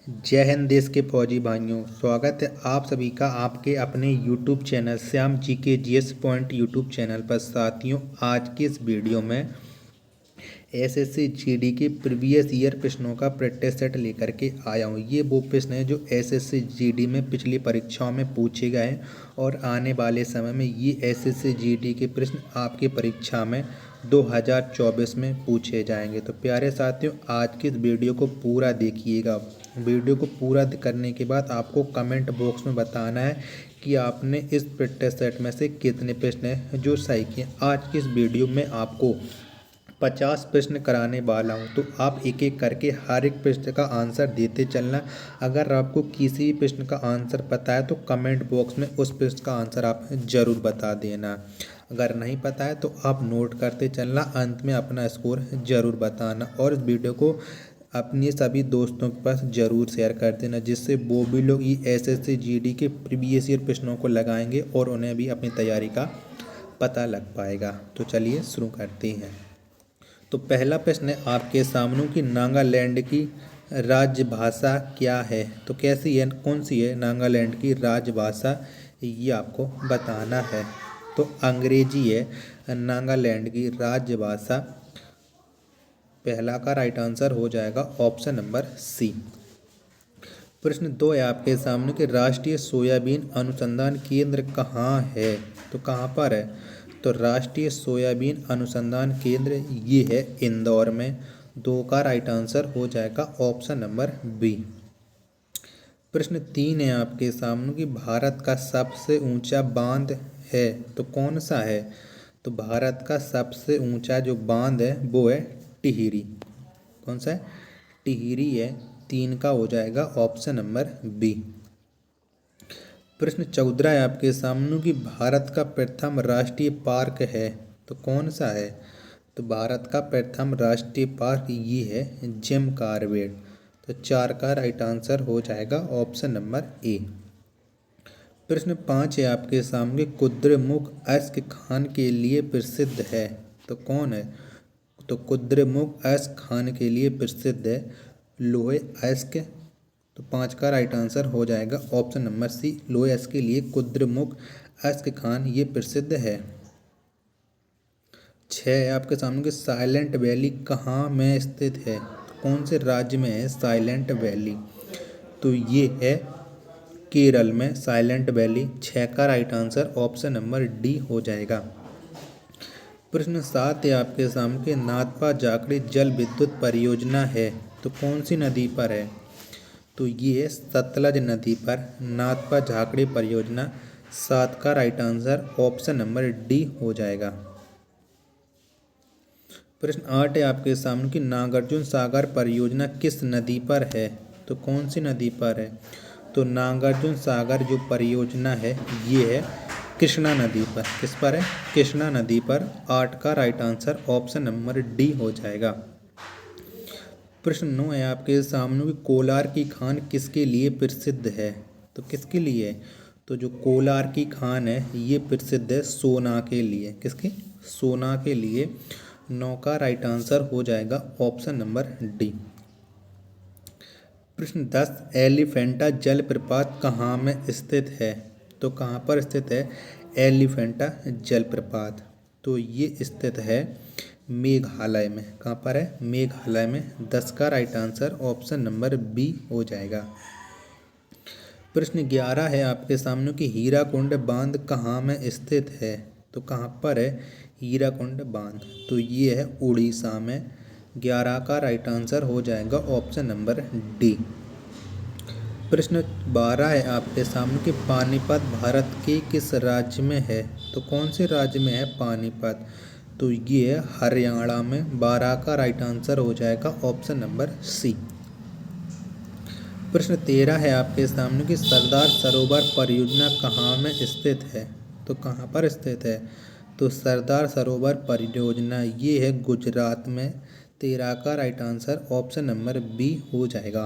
जय हिंद देश के फौजी भाइयों। स्वागत है आप सभी का आपके अपने YouTube चैनल श्याम जी के GS पॉइंट यूट्यूब चैनल पर। साथियों, आज की इस वीडियो में एसएससी जीडी के प्रीवियस ईयर प्रश्नों का प्रैक्टिस सेट लेकर के आया हूँ। ये वो प्रश्न है जो एसएससी जीडी में पिछली परीक्षाओं में पूछे गए हैं और आने वाले समय में ये एसएससी जीडी के प्रश्न आपकी परीक्षा में 2024 में पूछे जाएंगे। तो प्यारे साथियों, आज की इस वीडियो को पूरा देखिएगा। वीडियो को पूरा करने के बाद आपको कमेंट बॉक्स में बताना है कि आपने इस प्रैक्टिस सेट में से कितने प्रश्न हैं जो सही किए। आज की इस वीडियो में आपको 50 प्रश्न कराने वाला हूं, तो आप एक एक करके हर एक प्रश्न का आंसर देते चलना। अगर आपको किसी भी प्रश्न का आंसर पता है तो कमेंट बॉक्स में उस प्रश्न का आंसर आप ज़रूर बता देना। अगर नहीं पता है तो आप नोट करते चलना, अंत में अपना स्कोर ज़रूर बताना और इस वीडियो को अपने सभी दोस्तों के पास ज़रूर शेयर कर देना, जिससे वो भी लोग ये एसएससी जीडी के प्रीवियस ईयर प्रश्नों को लगाएंगे और उन्हें भी अपनी तैयारी का पता लग पाएगा। तो चलिए शुरू करते हैं। तो पहला प्रश्न है आपके सामने कि नागालैंड की राजभाषा क्या है। तो कैसी है, कौन सी है नागालैंड की राजभाषा, ये आपको बताना है। तो अंग्रेजी है नागालैंड की राजभाषा। पहला का राइट आंसर हो जाएगा ऑप्शन नंबर सी। प्रश्न 2 है आपके सामने कि राष्ट्रीय सोयाबीन अनुसंधान केंद्र कहाँ है। तो कहाँ पर है, तो राष्ट्रीय सोयाबीन अनुसंधान केंद्र ये है इंदौर में। 2 का राइट आंसर हो जाएगा ऑप्शन नंबर बी। प्रश्न 3 है आपके सामने कि भारत का सबसे ऊंचा बांध है, तो कौन सा है। तो भारत का सबसे ऊंचा जो बांध है वो है टिहरी। कौन सा है, टिहरी है। 3 का हो जाएगा ऑप्शन नंबर बी। प्रश्न 14 है आपके सामने कि भारत का प्रथम राष्ट्रीय पार्क है, तो कौन सा है। तो भारत का प्रथम राष्ट्रीय पार्क ये है जिम कॉर्बेट। तो 4 का राइट आंसर हो जाएगा ऑप्शन नंबर ए। प्रश्न 5 है आपके सामने कुद्रेमुख अश्क खान के लिए प्रसिद्ध है, तो कौन है। तो कुद्रेमुख अश्क खान के लिए प्रसिद्ध है लोहे अश्क। तो 5 का राइट आंसर हो जाएगा ऑप्शन नंबर सी, लोहे अश्क के लिए कुद्रेमुख अश्क खान ये प्रसिद्ध है। 6 है आपके सामने कि साइलेंट वैली कहाँ में स्थित है, तो कौन से राज्य में है साइलेंट वैली। तो ये है केरल में साइलेंट वैली। 6 का right answer option number D हो जाएगा। प्रश्न 7 है आपके सामने कि नाथपा जाखड़ी जल विद्युत परियोजना है, तो कौन सी नदी पर है। तो ये है सतलज नदी पर नाथपा झाकड़ी परियोजना। 7 का right answer option number D हो जाएगा। प्रश्न 8 है आपके सामने कि नागार्जुन सागर परियोजना किस नदी पर है, तो कौन सी नदी पर है। तो नागार्जुन सागर जो परियोजना है ये है कृष्णा नदी पर। किस पर है, कृष्णा नदी पर। 8 का right answer option number D हो जाएगा। प्रश्न 9 है आपके सामने कि कोलार की खान किसके लिए प्रसिद्ध है, तो किसके लिए। तो जो कोलार की खान है ये प्रसिद्ध है सोना के लिए। किसके, सोना के लिए। 9 का राइट आंसर हो जाएगा ऑप्शन नंबर डी। प्रश्न 10 एलिफेंटा जलप्रपात कहाँ में स्थित है, तो कहाँ पर स्थित है एलिफेंटा जलप्रपात। तो ये स्थित है मेघालय में। कहाँ पर है, मेघालय में। 10 का right answer option number B हो जाएगा। प्रश्न 11 है आपके सामने कि हीराकुंड बांध कहाँ में स्थित है, तो कहाँ पर है हीराकुंड बांध। तो ये है उड़ीसा में। 11 का राइट आंसर हो जाएगा ऑप्शन नंबर डी। प्रश्न 12 है आपके सामने कि पानीपत भारत के किस राज्य में है, तो कौन से राज्य में है पानीपत। तो ये है हरियाणा में। 12 का राइट आंसर हो जाएगा ऑप्शन नंबर सी। प्रश्न 13 है आपके सामने कि सरदार सरोवर परियोजना कहाँ में स्थित है, तो कहाँ पर स्थित है। तो सरदार सरोवर परियोजना ये है गुजरात में। 13 का right answer option number B हो जाएगा।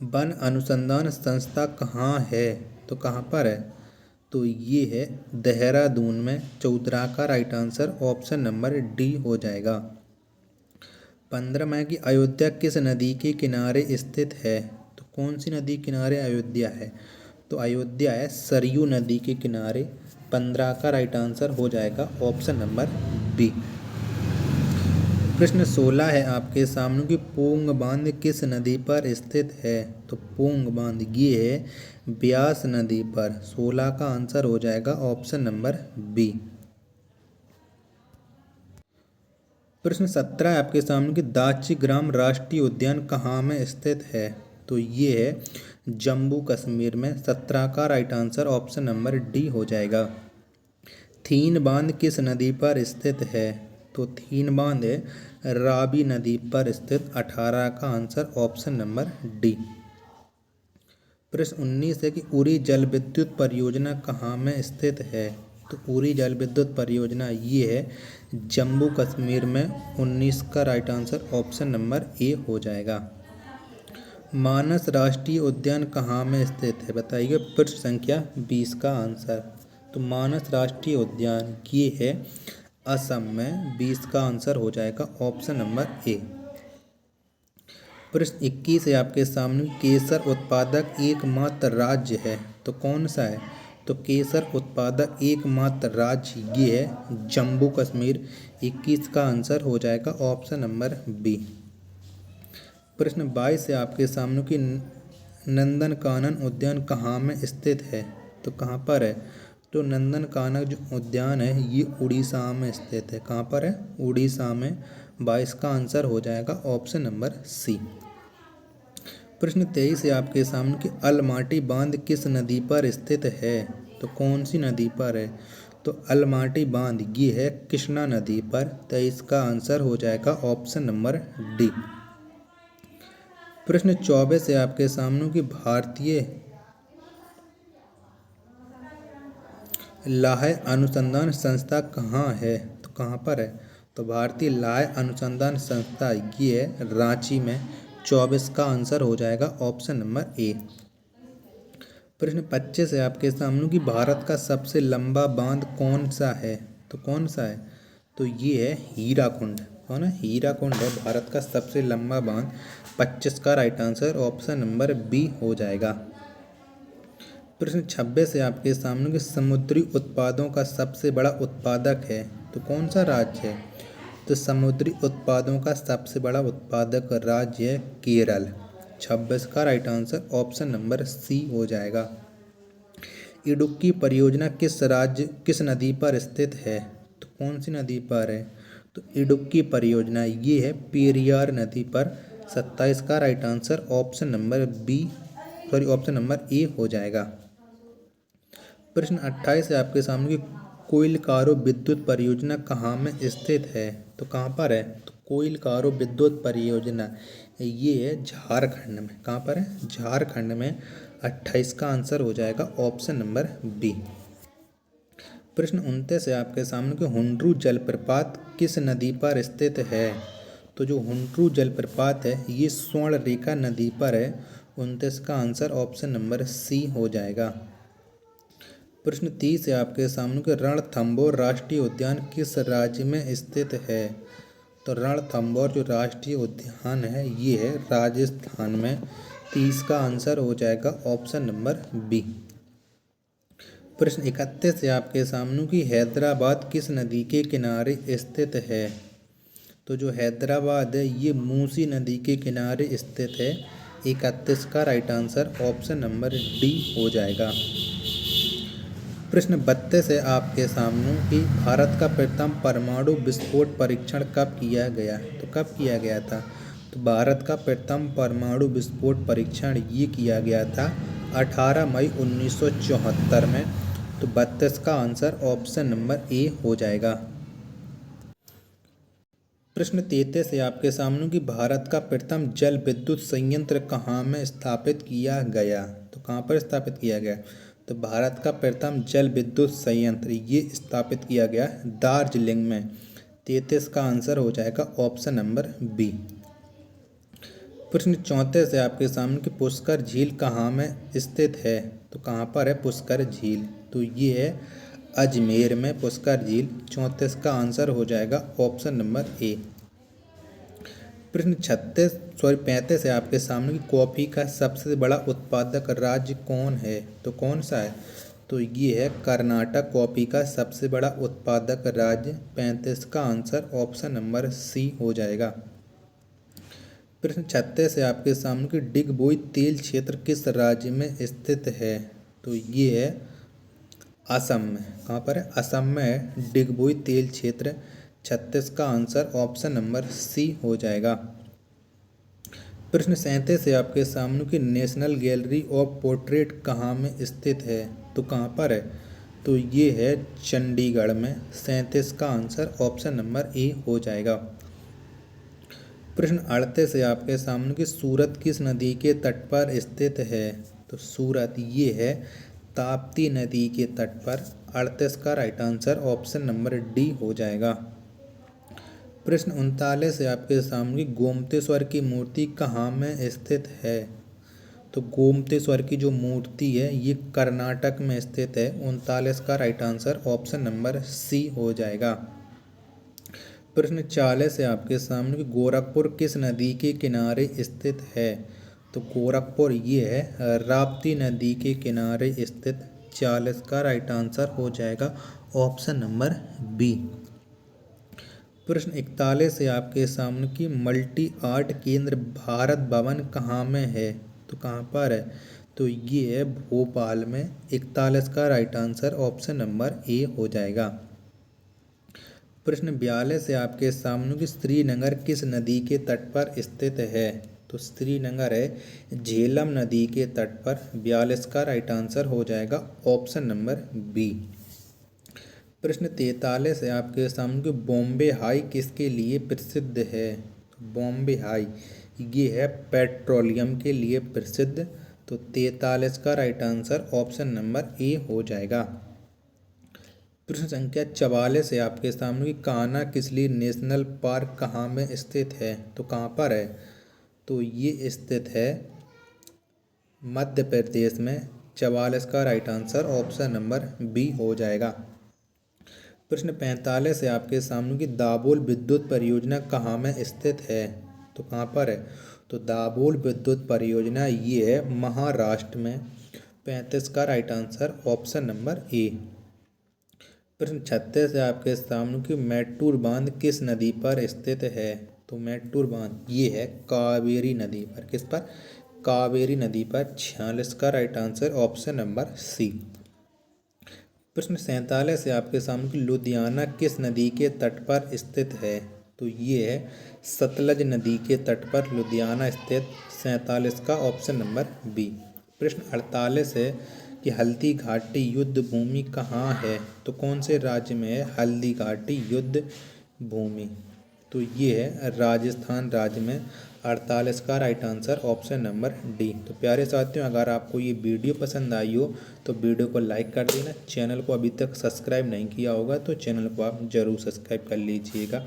वन अनुसंधान संस्था कहाँ है, तो कहाँ पर है। तो ये है देहरादून में। 14 का right answer option number D हो जाएगा। 15 में कि अयोध्या किस नदी के किनारे स्थित है? तो कौन सी नदी किनारे अयोध्या है? तो अयोध्या है सरयू नदी के किनारे। 15 का राइट आंसर हो जाएगा ऑप्शन नंबर बी। प्रश्न 16 है आपके सामने कि पोंग बांध किस नदी पर स्थित है? तो पोंग बांध ये है ब्यास नदी पर। 16 का आंसर हो जाएगा ऑप्शन नंबर बी। प्रश्न 17 है आपके सामने कि दाची-ग्राम राष्ट्रीय उद्यान कहाँ में स्थित है? तो ये है जम्मू कश्मीर में। 17 का right answer option number D हो जाएगा। थीन बांध किस नदी पर स्थित है? तो थीन बांध है रावी नदी पर स्थित। 18 का आंसर ऑप्शन नंबर डी। प्रश्न 19 है कि उरी जल विद्युत परियोजना कहाँ में स्थित है? तो उरी जल विद्युत परियोजना ये है जम्मू कश्मीर में। 19 का right answer option number A हो जाएगा। मानस राष्ट्रीय उद्यान कहाँ में स्थित है? बताइए प्रश्न संख्या 20 का आंसर। तो मानस राष्ट्रीय उद्यान ये है असम में। 20 का आंसर हो जाएगा ऑप्शन नंबर ए। प्रश्न 21 है आपके सामने केसर उत्पादक एकमात्र राज्य है तो कौन सा है? तो केसर उत्पादक एकमात्र राज्य ये है जम्मू कश्मीर। 21 का आंसर हो जाएगा ऑप्शन नंबर बी। प्रश्न 22 है आपके सामने कि नंदनकानन उद्यान कहाँ में स्थित है? तो कहाँ पर है? तो नंदनकानन जो उद्यान है ये उड़ीसा में स्थित है। कहाँ पर है? उड़ीसा में। 22 का आंसर हो जाएगा ऑप्शन नंबर सी। प्रश्न 23 है आपके सामने कि अलमाटी बांध किस नदी पर स्थित है? तो कौन सी नदी पर है? तो अलमाटी बांध ये है कृष्णा नदी पर। 23 का आंसर हो जाएगा ऑप्शन नंबर डी। प्रश्न 24 है आपके सामने कि भारतीय लाह अनुसंधान संस्था कहाँ है? तो कहाँ पर है? तो भारतीय लाह अनुसंधान संस्था ये है रांची में। 24 का आंसर हो जाएगा ऑप्शन नंबर ए। प्रश्न 25 है आपके सामने कि भारत का सबसे लंबा बांध कौन सा है? तो कौन सा है? तो ये है हीराकुंड। कौन है? हीराकुंड है भारत का सबसे लंबा बांध। 25 का right answer option number B हो जाएगा। प्रश्न 26 है आपके सामने कि समुद्री उत्पादों का सबसे बड़ा उत्पादक है तो कौन सा राज्य है? तो समुद्री उत्पादों का सबसे बड़ा उत्पादक राज्य है केरल। 26 का right answer option number C हो जाएगा। इडुक्की परियोजना किस नदी पर स्थित है? तो कौन सी नदी पर है? तो इडुक्की परियोजना ये है पेरियार नदी पर। 27 का right answer option number A हो जाएगा। प्रश्न 28 है आपके सामने कि कोइलकारो विद्युत परियोजना कहाँ में स्थित है? तो कहाँ पर है? तो कोइलकारो विद्युत परियोजना ये है झारखंड में। कहाँ पर है? झारखंड में। 28 का आंसर हो जाएगा ऑप्शन नंबर बी। प्रश्न 29 है आपके सामने कि हुंड्रू जलप्रपात किस नदी पर स्थित है? तो जो हुंड्रू जलप्रपात है ये स्वर्णरेखा नदी पर है। 29 का आंसर ऑप्शन नंबर सी हो जाएगा। प्रश्न 30 है आपके सामने कि रणथंभौर राष्ट्रीय उद्यान किस राज्य में स्थित है? तो रणथंभौर जो राष्ट्रीय उद्यान है ये है राजस्थान में। 30 का आंसर हो जाएगा ऑप्शन नंबर बी। प्रश्न 31 है आपके सामने कि हैदराबाद किस नदी के किनारे स्थित है? तो जो हैदराबाद है ये मूसी नदी के किनारे स्थित है। 31 का right answer option number D हो जाएगा। प्रश्न 32 है आपके सामने कि भारत का प्रथम परमाणु विस्फोट परीक्षण कब किया गया? तो कब किया गया था? तो भारत का प्रथम परमाणु विस्फोट परीक्षण ये किया गया था 18 मई 1974 में। तो 32 का आंसर ऑप्शन नंबर ए हो जाएगा। प्रश्न 33 है आपके सामने कि भारत का प्रथम जल विद्युत संयंत्र कहाँ में स्थापित किया गया? तो कहाँ पर स्थापित किया गया? तो भारत का प्रथम जल विद्युत संयंत्र ये स्थापित किया गया दार्जिलिंग में। 33 का आंसर हो जाएगा ऑप्शन नंबर बी। प्रश्न 34 है आपके सामने कि पुष्कर झील कहाँ में स्थित है? तो कहाँ पर है पुष्कर झील? तो ये है अजमेर में पुष्कर झील। 34 का आंसर हो जाएगा ऑप्शन नंबर ए। प्रश्न 35 है आपके सामने कि कॉफ़ी का सबसे बड़ा उत्पादक राज्य कौन है? तो कौन सा है? तो ये है कर्नाटक कॉफ़ी का सबसे बड़ा उत्पादक राज्य। 35 का आंसर ऑप्शन नंबर सी हो जाएगा। प्रश्न 36 है आपके सामने कि डिगबोई तेल क्षेत्र किस राज्य में स्थित है? तो ये है असम में। कहाँ पर है? असम में है डिगबोई तेल क्षेत्र। 36 का आंसर ऑप्शन नंबर सी हो जाएगा। प्रश्न 37 है आपके सामने कि नेशनल गैलरी ऑफ पोर्ट्रेट कहाँ में स्थित है? तो कहाँ पर है? तो ये है चंडीगढ़ में। 37 का आंसर ऑप्शन नंबर ए हो जाएगा। प्रश्न 38 है आपके सामने कि सूरत किस नदी के तट पर स्थित है? तो सूरत ये है ताप्ती नदी के तट पर। 38 का right answer option number D हो जाएगा। प्रश्न 39 है आपके सामने गोमतेश्वर की मूर्ति कहाँ में स्थित है? तो गोमतेश्वर की जो मूर्ति है ये कर्नाटक में स्थित है। 39 का right answer option number C हो जाएगा। प्रश्न 40 है आपके सामने कि गोरखपुर किस नदी के किनारे स्थित है? तो गोरखपुर ये है राप्ती नदी के किनारे स्थित। 40 का राइट आंसर हो जाएगा ऑप्शन नंबर बी। प्रश्न 41 है आपके सामने कि मल्टी आर्ट केंद्र भारत भवन कहाँ में है? तो कहाँ पर है? तो ये है भोपाल में। 41 का right answer option number A हो जाएगा। प्रश्न 42 है आपके सामने कि श्रीनगर किस नदी के तट पर स्थित है? तो श्रीनगर है झेलम नदी के तट पर। 42 का राइट आंसर हो जाएगा ऑप्शन नंबर बी। प्रश्न 43 है आपके सामने कि बॉम्बे हाई किसके लिए प्रसिद्ध है? बॉम्बे हाई ये है पेट्रोलियम के लिए प्रसिद्ध। तो 43 का right answer option number A हो जाएगा। प्रश्न संख्या 44 है आपके सामने कि कान्हा किसली नेशनल पार्क कहाँ में स्थित है? तो कहाँ पर है? तो ये स्थित है मध्य प्रदेश में। 44 का right answer option number B हो जाएगा। प्रश्न 45 है आपके सामने कि दाभोल विद्युत परियोजना कहाँ में स्थित है? तो कहाँ पर है? तो दाभोल विद्युत परियोजना ये है महाराष्ट्र में। 35 का right answer option number A. प्रश्न 36 है आपके सामने कि मैटूर बांध किस नदी पर स्थित है? तो मैटूर बांध ये है कावेरी नदी पर। किस पर? कावेरी नदी पर। 46 का right answer option number C. प्रश्न 47 है आपके सामने कि लुधियाना किस नदी के तट पर स्थित है? तो ये है सतलज नदी के तट पर लुधियाना स्थित। 47 का ऑप्शन नंबर बी। प्रश्न 48 है कि हल्दी घाटी युद्ध भूमि कहाँ है? तो कौन से राज्य में है हल्दी घाटी युद्ध भूमि? तो ये है राजस्थान राज्य में। 48 का right answer option number D. तो प्यारे साथियों, अगर आपको ये वीडियो पसंद आई हो तो वीडियो को लाइक कर देना। चैनल को अभी तक सब्सक्राइब नहीं किया होगा तो चैनल को आप ज़रूर सब्सक्राइब कर लीजिएगा।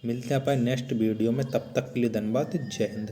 मिलते हैं अपन नेक्स्ट वीडियो में, तब तक के लिए धन्यवाद। जय हिंद।